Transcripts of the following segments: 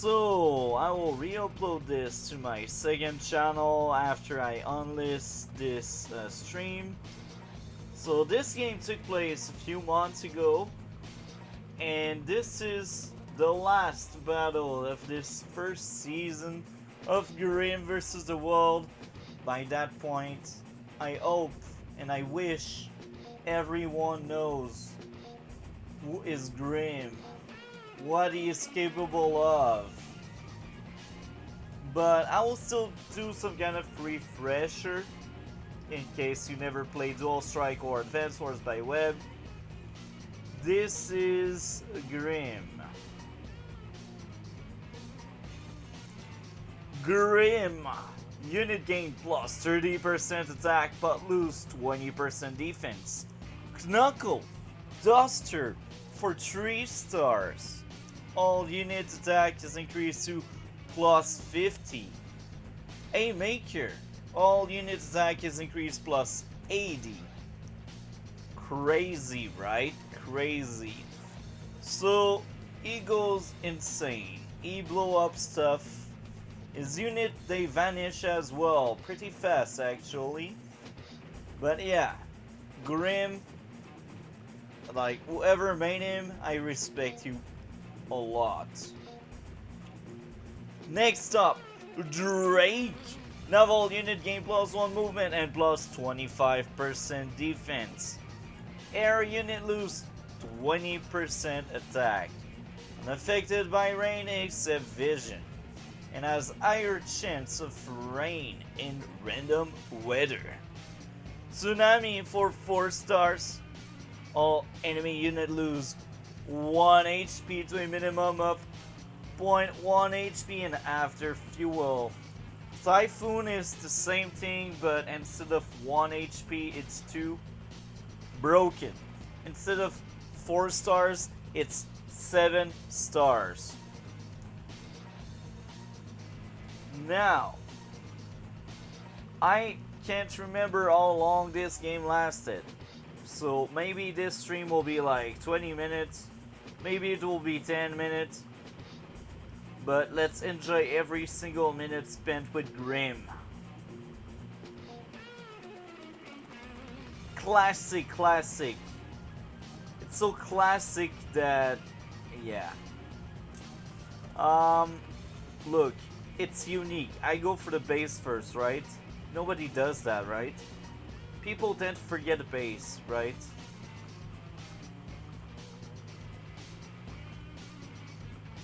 So, I will re-upload this to my second channel after I unlist this stream. So this game took place a few months ago, and this is the last battle of this first season of Grimm versus the World. By that point, I hope and I wish everyone knows who is Grimm, what he is capable of. But I will still do some kind of refresher in case you never played Dual Strike or Advance Wars by Web. This is Grimm. Grimm! Unit gain plus 30% attack but lose 20% defense. Knuckle! Duster for 3 stars. All unit attack is increased to plus 50. A Maker. All unit attack is increased plus 80. Crazy, right? Crazy. So, he goes insane. He blow up stuff. His unit, they vanish as well. Pretty fast, actually. But yeah, Grimm, like, whoever made him, I respect you a lot. Next up, Drake. Naval unit gain plus 1 movement and plus 25% defense. Air unit lose 20% attack. Unaffected by rain except vision. And has higher chance of rain in random weather. Tsunami for 4 stars. All enemy unit lose 1 HP to a minimum of 0.1 HP and after fuel. Typhoon is the same thing, but instead of 1 HP, it's 2. Broken. Instead of 4 stars, it's 7 stars. Now, I can't remember how long this game lasted. So maybe this stream will be like 20 minutes. Maybe it will be 10 minutes. But let's enjoy every single minute spent with Grimm. Classic, classic. It's so classic that, yeah. Look, it's unique. I go for the base first, right? Nobody does that, right? People tend to forget the base, right?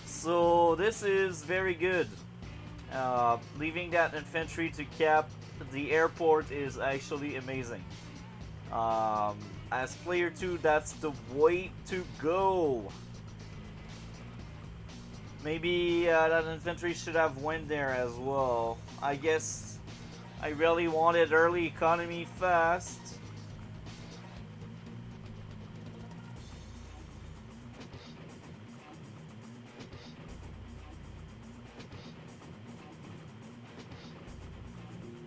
So this is very good. Leaving that infantry to cap the airport is actually amazing. As player 2, that's the way to go. Maybe that infantry should have went there as well. I guess I really wanted early economy fast.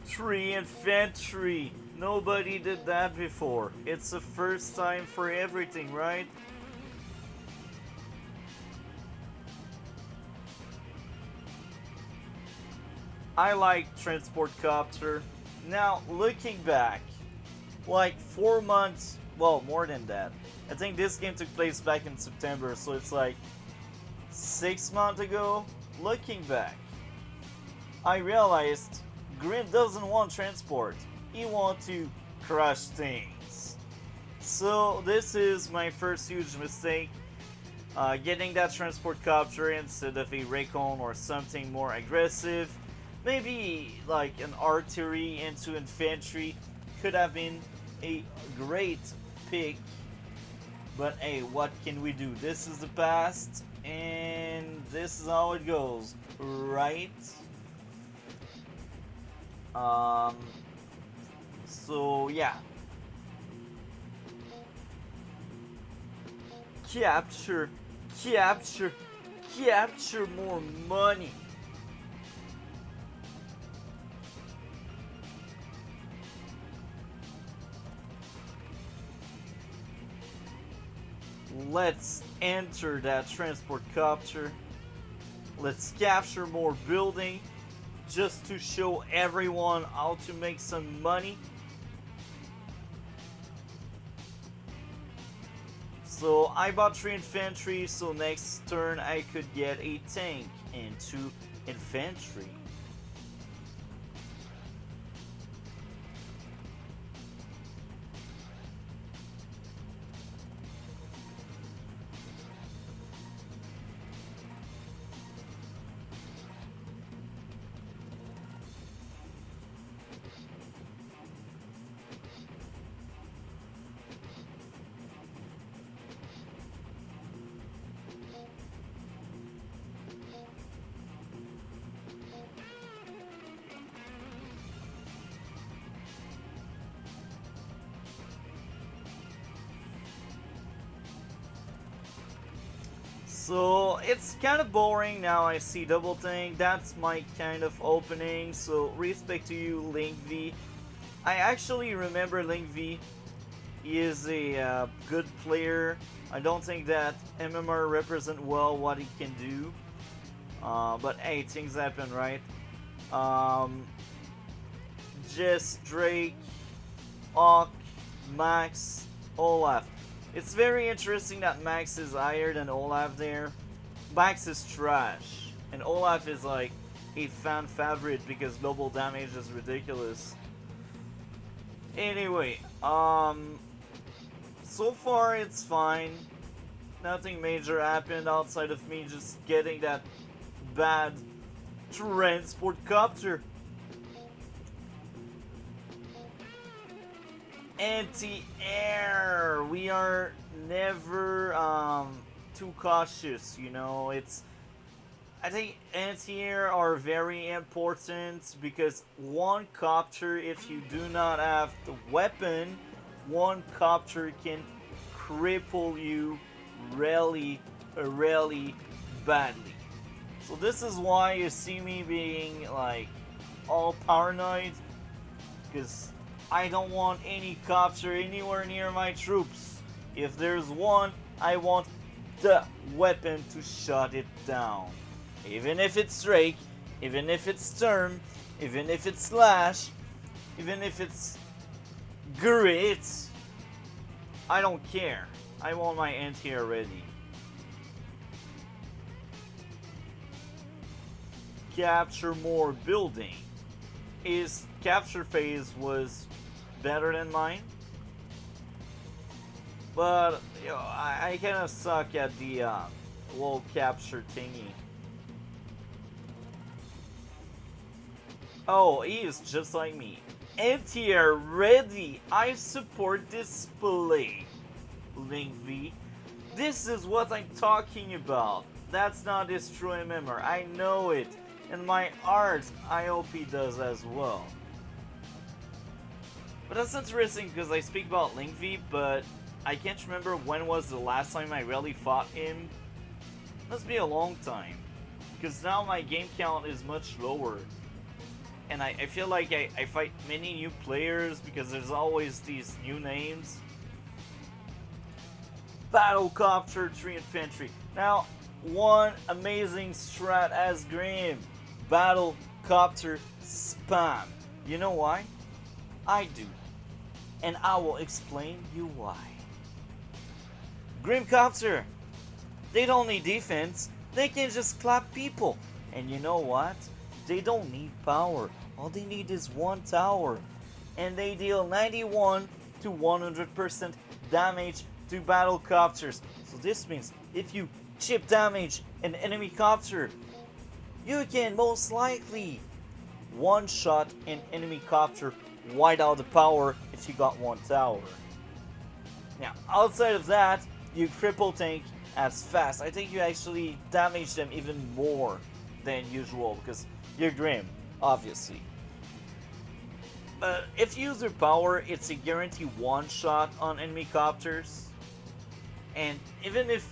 Three infantry. Nobody did that before. It's the first time for everything, right? I like transport copter. Now, looking back, like 4 months, well, more than that. I think this game took place back in September, so it's like 6 months ago. Looking back, I realized Grimm doesn't want transport. He wants to crush things. So this is my first huge mistake. Getting that transport copter instead of a recon or something more aggressive. Maybe like an artillery into infantry could have been a great pick. But hey, what can we do? This is the past, and this is how it goes, right? So yeah. Capture, capture, capture more money. Let's enter that transport copter. Let's capture more building just to show everyone how to make some money. So I bought 3 infantry, so next turn I could get a tank and 2 infantry. So it's kind of boring now. I see double tank. That's my kind of opening. So respect to you, Link V. I actually remember Link V. He is a good player. I don't think that MMR represent well what he can do. But hey, things happen, right? Jess, Drake, Hawk, Max, Olaf. It's very interesting that Max is higher than Olaf there. Max is trash, and Olaf is like a fan favorite because global damage is ridiculous. Anyway, so far it's fine. Nothing major happened outside of me just getting that bad transport copter. Anti-air. We are never too cautious, you know. I think anti-air are very important because one copter, if you do not have the weapon, one copter can cripple you really, really badly. So this is why you see me being like all paranoid, because I don't want any copter anywhere near my troops. If there's one, I want the weapon to shut it down. Even if it's Drake, even if it's Sturm, even if it's Slash, even if it's Grit, I don't care. I want my anti-air ready. Capture more building. His capture phase was better than mine, but you know, I kind of suck at the wall capture thingy. Oh, he is just like me. Anti-air ready. I support this play. Link V. This is what I'm talking about. That's not destroy MMR. I know it. And my art, I hope he does as well. But that's interesting because I speak about Link V, but I can't remember when was the last time I really fought him. Must be a long time. Because now my game count is much lower. And I feel like I fight many new players because there's always these new names. Battlecopter 3 infantry. Now, one amazing strat as Grimm. Battlecopter spam. You know why? I do. And I will explain you why. Grimcopter. They don't need defense. They can just clap people. And you know what? They don't need power. All they need is one tower. And they deal 91 to 100% damage to battlecopters. So this means if you chip damage an enemy copter, you can most likely one-shot an enemy copter without the power if you got one tower. Now, outside of that, you cripple tank as fast. I think you actually damage them even more than usual because you're Grimm, obviously. If you use your power, it's a guaranteed one-shot on enemy copters. And even if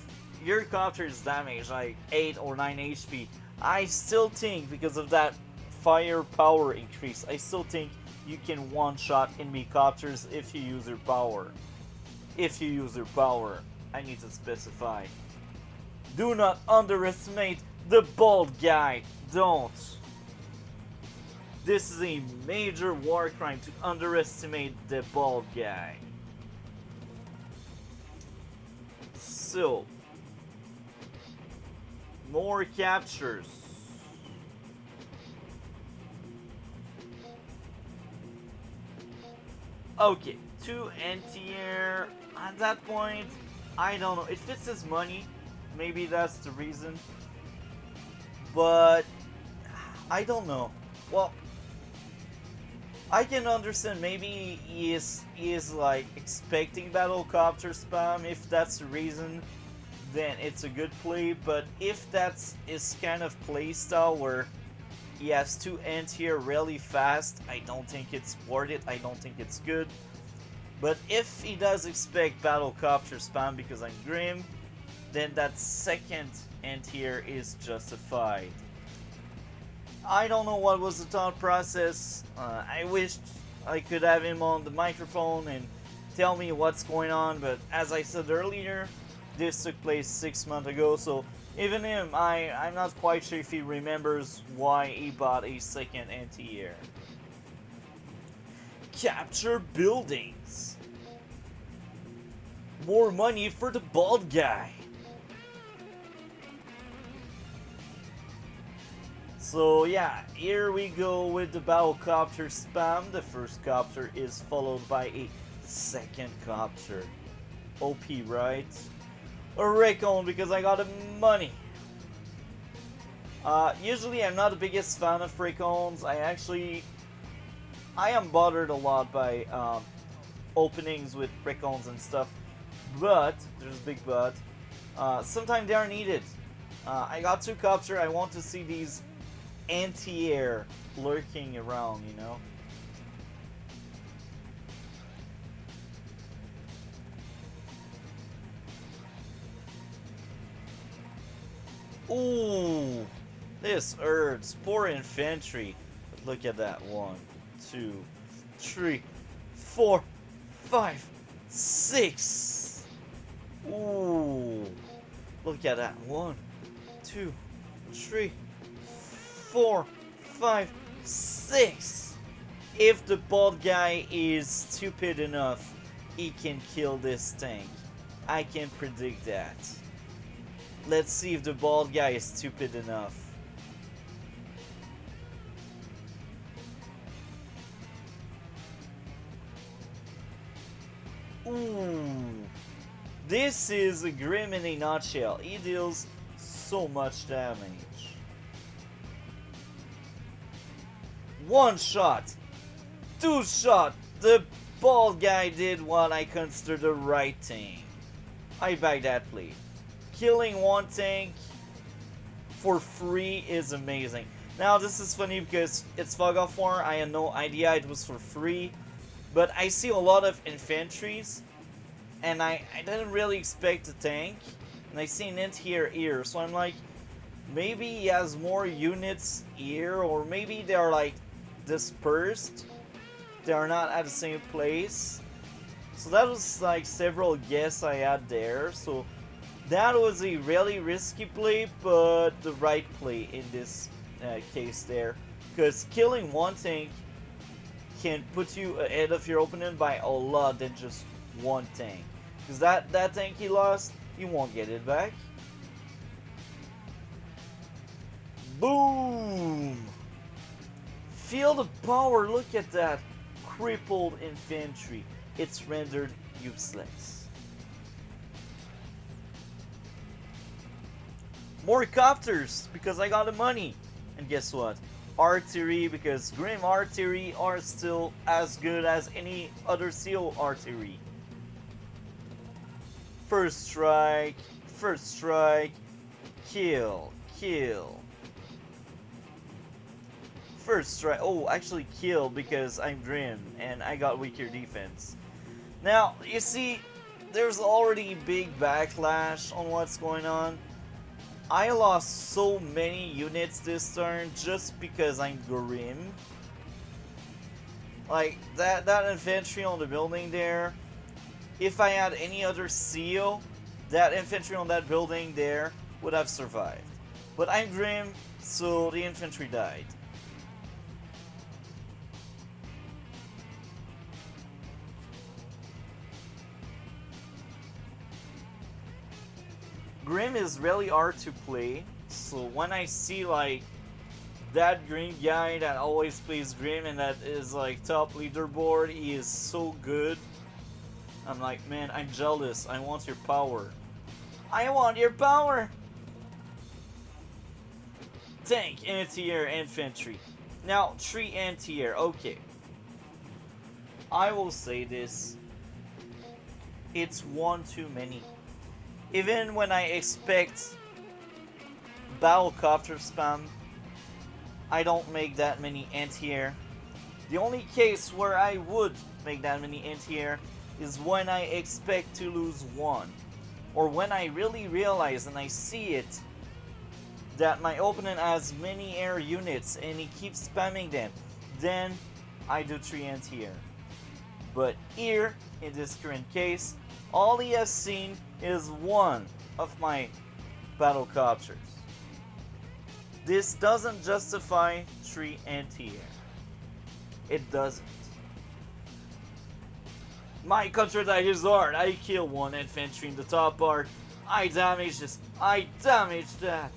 your copter is damaged like 8 or 9 HP, I still think because of that firepower increase, I still think you can one-shot enemy copters if you use your power. If you use your power, I need to specify. Do not underestimate The bald guy, don't. This is a major war crime to underestimate the bald guy. So, more captures. Okay, 2 anti-air. At that point, I don't know. It fits his money. Maybe that's the reason. But I don't know. Well, I can understand maybe he is like expecting battlecopter spam. If that's the reason, then it's a good play. But if that's his kind of play style where he has 2 anti-air really fast, I don't think it's worth it. I don't think it's good. But if he does expect battlecopter spam because I'm Grimm, then that second anti-air is justified. I don't know what was the thought process. I wished I could have him on the microphone and tell me what's going on, but as I said earlier, this took place 6 months ago, so even him, I'm not quite sure if he remembers why he bought a second anti-air. Capture buildings. More money for the bald guy. So yeah, here we go with the battlecopter spam. The first copter is followed by a second copter. OP, right? A Recon because I got the money. Usually I'm not the biggest fan of Recons. I am bothered a lot by openings with Recons and stuff. But, there's a big but, sometimes they are needed. I got 2 copter, I want to see these anti-air lurking around, you know. Ooh, this hurts. Poor infantry. But look at that. 1, 2, 3, 4, 5, 6. Ooh, look at that. 1, 2, 3, 4, 5, 6. If the bald guy is stupid enough, he can kill this tank. I can predict that. Let's see if the bald guy is stupid enough. Ooh. This is a Grimm in a nutshell. He deals so much damage. 1 shot. 2 shot. The bald guy did what I consider the right thing. I back that play. Killing 1 tank for free is amazing. Now this is funny because it's Fog of War. I had no idea it was for free. But I see a lot of infantries. And I didn't really expect a tank. And I see an anti-air here. So I'm like, maybe he has more units here. Or maybe they're like dispersed. They are not at the same place. So that was like several guesses I had there. So that was a really risky play, but the right play in this case there. Because killing 1 tank can put you ahead of your opponent by a lot than just 1 tank. Because that tank he lost, you won't get it back. Boom! Feel the power, look at that. Crippled infantry. It's rendered useless. More copters, because I got the money. And guess what? Artillery, because Grimm artillery are still as good as any other seal artillery. First strike, kill, kill. First strike, oh, actually kill because I'm Grimm and I got weaker defense. Now, you see, there's already big backlash on what's going on. I lost so many units this turn just because I'm Grimm. Like, that infantry on the building there, if I had any other seal, that infantry on that building there would have survived. But I'm Grimm, so the infantry died. Grimm is really hard to play, so when I see like that green guy that always plays Grimm and that is like top leaderboard, he is so good. I'm like, man, I'm jealous. I want your power. I want your power! Tank, anti-air, infantry. Now, 3 anti-air, okay. I will say this. It's one too many. Even when I expect battlecopter spam, I don't make that many anti-air. The only case where I would make that many anti-air is when I expect to lose one. Or when I really realize and I see it that my opponent has many air units and he keeps spamming them, then I do 3 anti-air. But here, in this current case, all he has seen is one of my battlecopters. This doesn't justify 3 anti-air. It doesn't. My counterattack is hard. I kill 1 infantry in the top part. I damage this. I damage that.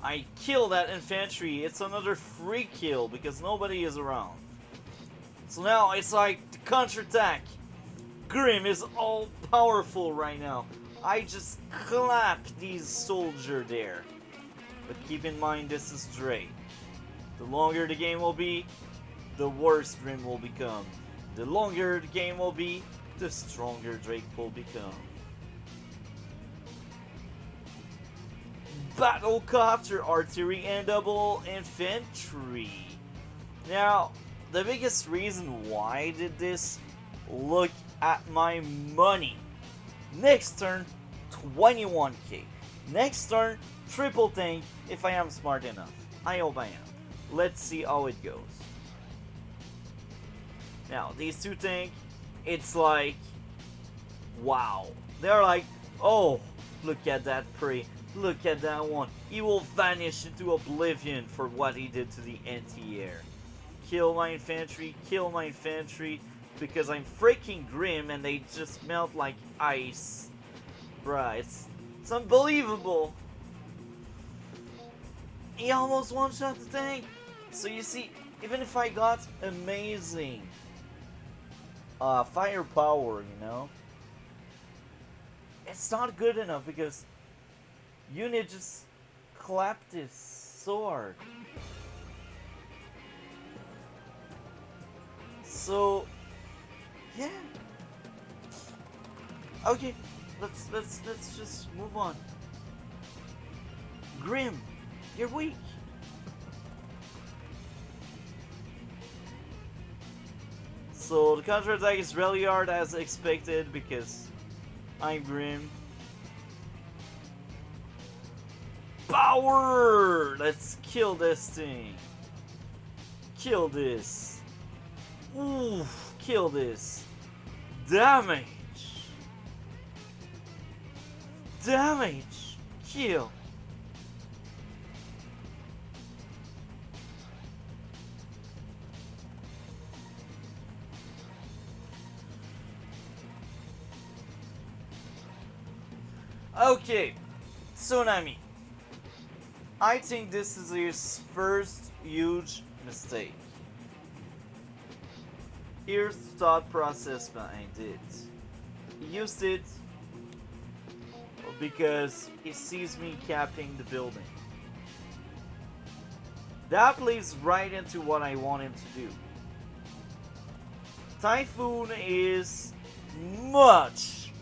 I kill that infantry. It's another free kill because nobody is around. So now it's like the counterattack. Grimm is all powerful right now. I just clap these soldiers there. But keep in mind, this is Drake. The longer the game will be, the worse Grimm will become. The longer the game will be, the stronger Drake will become. Battlecopter, artillery, and double infantry. Now, the biggest reason why I did this, look at my money. Next turn, 21k. Next turn, triple tank if I am smart enough. I hope I am. Let's see how it goes. Now, these 2 tank, it's like, wow. They're like, oh, look at that prey. Look at that one. He will vanish into oblivion for what he did to the anti-air. Kill my infantry, because I'm freaking Grimm and they just melt like ice. Bruh, it's unbelievable. He almost one-shot the tank. So you see, even if I got amazing firepower, you know, it's not good enough because unit just clapped this so hard. So yeah. Okay, let's just move on. Grimm, you're weak. So the counterattack is really hard as expected because I'm Grimm. Power! Let's kill this thing. Kill this. Oof, kill this. Damage. Damage. Kill. Okay, Tsunami. I think this is his first huge mistake. Here's the thought process behind it. He used it because he sees me capping the building. That plays right into what I want him to do. Typhoon is much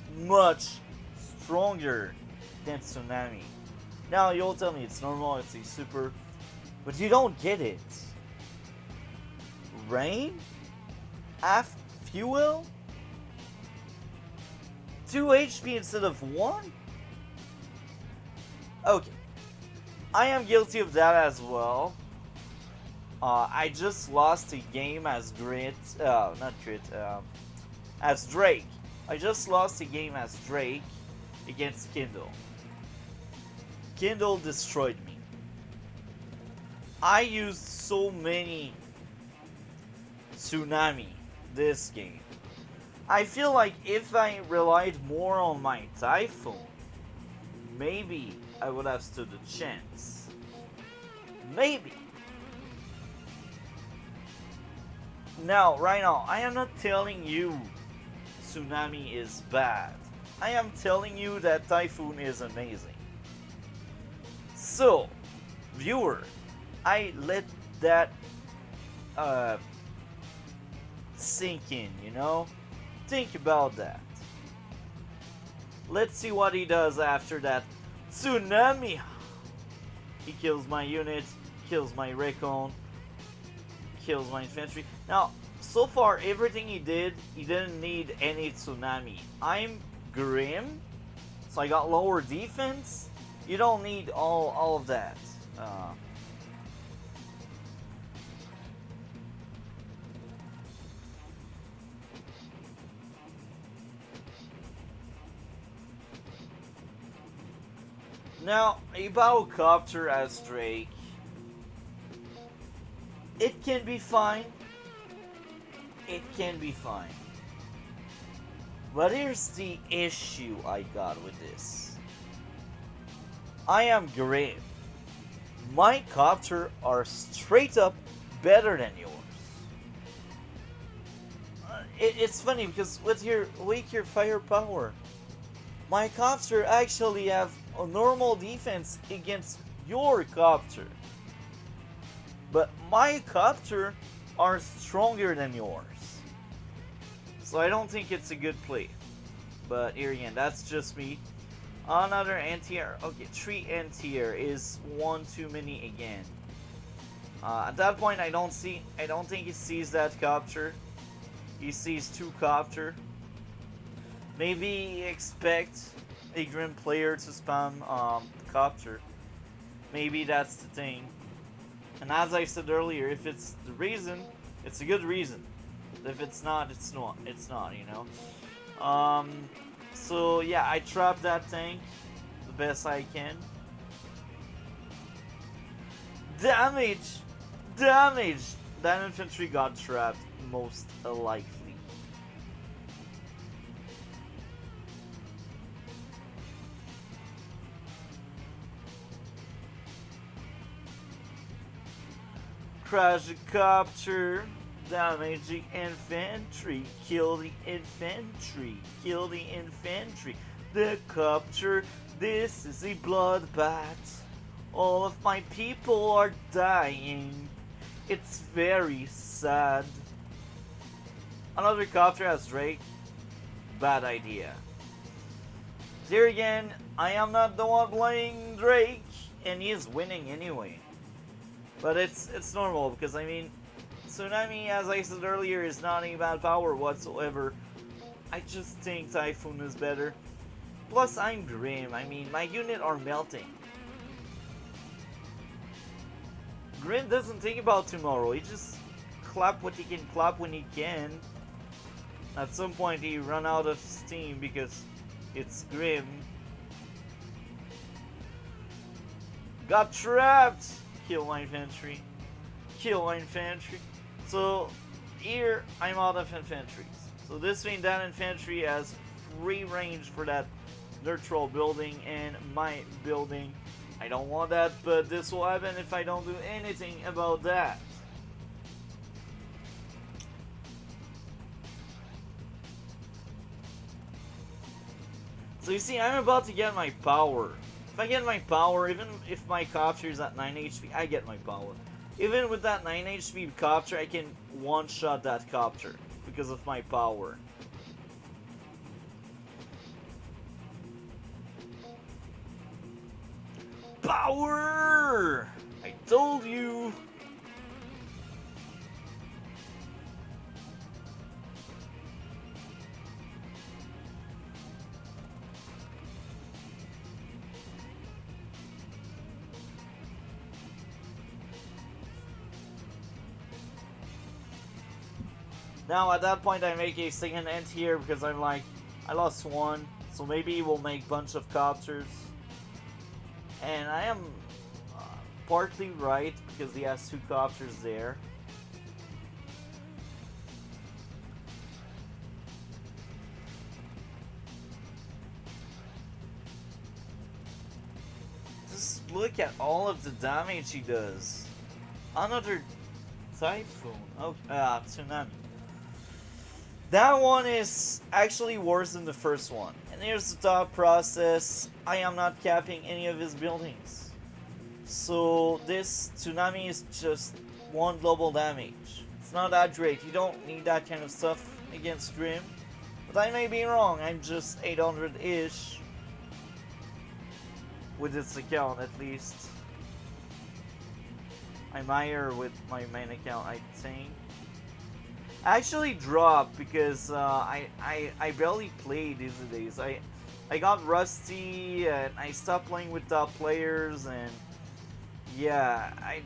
stronger than Tsunami. Now you'll tell me it's normal, it's a super, but you don't get it. Rain? Half fuel? 2 HP instead of 1? Okay. I am guilty of that as well. I just lost a game as as Drake. I just lost a game as Drake against Kindle. Kindle destroyed me. I used so many Tsunami this game. I feel like if I relied more on my Typhoon, maybe I would have stood a chance. Maybe. Now, right now, I am not telling you Tsunami is bad. I am telling you that Typhoon is amazing. So, viewer, I let that sink in, you know? Think about that. Let's see what he does after that Tsunami. He kills my units, kills my recon, kills my infantry. Now, so far, everything he didn't need any Tsunami. I'm Grimm, so I got lower defense. You don't need all of that. Now, a Battlecopter as Drake, it can be fine. It can be fine. But here's the issue I got with this. I am Grimm. My copter are straight up better than yours. It's funny because with your weaker firepower, my copter actually have a normal defense against your copter. But my copter are stronger than yours. So I don't think it's a good play. But here again, that's just me. Another anti-air. Okay, 3 anti-air is one too many again. At that point, I don't think he sees that copter. He sees 2 copter. Maybe he expects a Grimm player to spam copter. Maybe that's the thing. And as I said earlier, if it's the reason, it's a good reason. If it's not, it's not. It's not, you know. So yeah, I trapped that tank the best I can. Damage! Damage! That infantry got trapped, most likely. Crash the copter, damage the infantry, kill the infantry, kill the infantry. The copter, this is a bloodbath. All of my people are dying. It's very sad. Another copter as Drake? Bad idea. Here again, I am not the one playing Drake, and he is winning anyway. But it's normal, because I mean, Tsunami, as I said earlier, is not a bad power whatsoever. I just think Typhoon is better. Plus, I'm Grimm. I mean, my unit are melting. Grimm doesn't think about tomorrow. He just clap what he can clap when he can. At some point, he run out of steam because it's Grimm. Got trapped! Kill my infantry. Kill my infantry. So, here, I'm out of infantry. So this means that infantry has free range for that neutral building and my building. I don't want that, but this will happen if I don't do anything about that. So you see, I'm about to get my power. If I get my power, even if my copter is at 9 HP, I get my power. Even with that 9 HP copter, I can one-shot that copter because of my power. Power! I told you! Now at that point I make a second end here because I'm like, I lost one, So maybe we'll make bunch of copters. And I am partly right because he has 2 copters there. Just look at all of the damage he does. Another typhoon. Oh, tsunami. That one is actually worse than the first one. And here's the thought process. I am not capping any of his buildings. So this tsunami is just 1 global damage. It's not that great. You don't need that kind of stuff against Grimm. But I may be wrong. I'm just 800-ish. With this account at least. I'm higher with my main account, I think. I actually dropped because I barely played these days. I got rusty and I stopped playing with top players, and yeah, I'm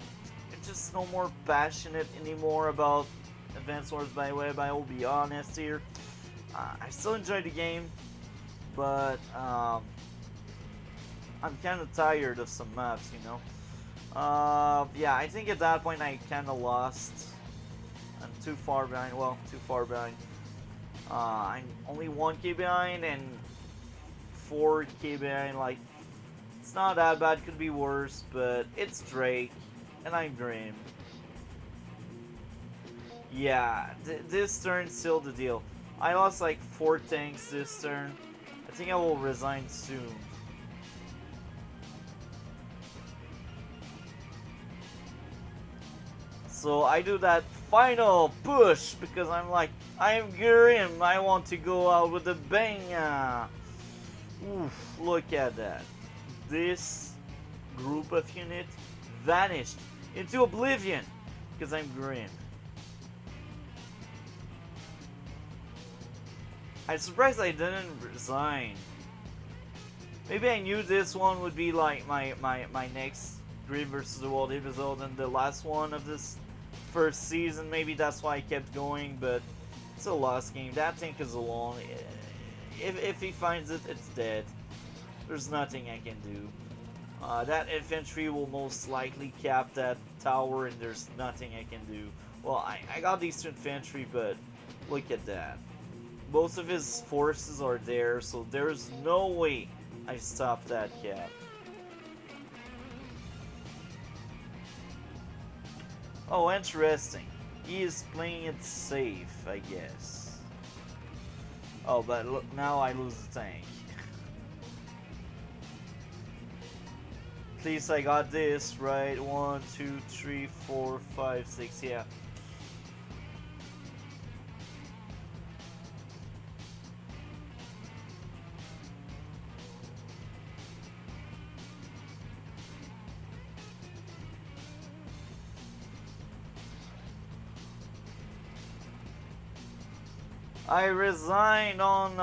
just no more passionate anymore about Advanced Wars by Web. I will be honest here. I still enjoy the game, but I'm kind of tired of some maps, you know. Yeah, I think at that point I kind of lost. I'm too far behind. Well, too far behind. I'm only 1k behind and 4k behind. Like, it's not that bad. Could be worse, but it's Drake, and I'm Grimm. Yeah, this turn's still the deal. I lost like 4 tanks this turn. I think I will resign soon. So I do that final push because I'm like, I'm Grimm, I want to go out with a bang. Oof, look at that. This group of unit vanished into oblivion because I'm Grimm. I'm surprised I didn't resign. Maybe I knew this one would be like my next Grimm versus the World episode and the last one of this first season. Maybe that's why I kept going, but it's a lost game. That tank is alone. If he finds it, it's dead. There's nothing I can do. That infantry will most likely cap that tower, and there's nothing I can do. Well, I got these 2 infantry, but look at that. Most of his forces are there, so there's no way I stop that cap. Oh, interesting. He is playing it safe, I guess. Oh, but look, now I lose the tank. At least I got this, right? 1, 2, 3, 4, 5, 6, yeah. I resigned on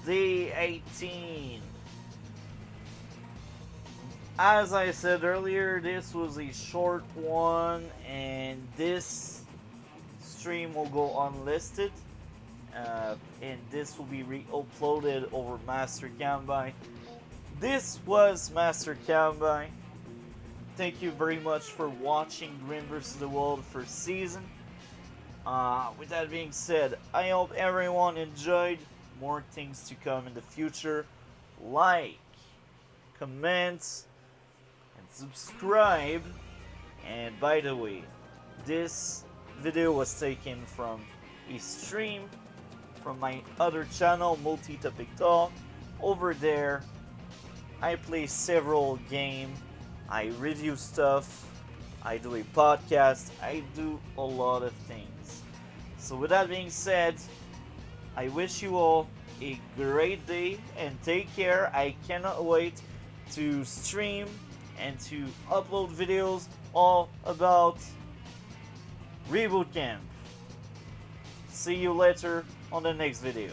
day 18. As I said earlier, this was a short one, and this stream will go unlisted, and this will be re-uploaded over Master Kambai. This was Master Kambai. Thank you very much for watching Grimm vs. the World first season. With that being said, I hope everyone enjoyed. More things to come in the future. Like, comment, and subscribe. And by the way, this video was taken from a stream from my other channel, Multi-Topic Talk. Over there, I play several games, I review stuff, I do a podcast, I do a lot of things. So with that being said, I wish you all a great day and take care. I cannot wait to stream and to upload videos all about Reboot Camp. See you later on the next video.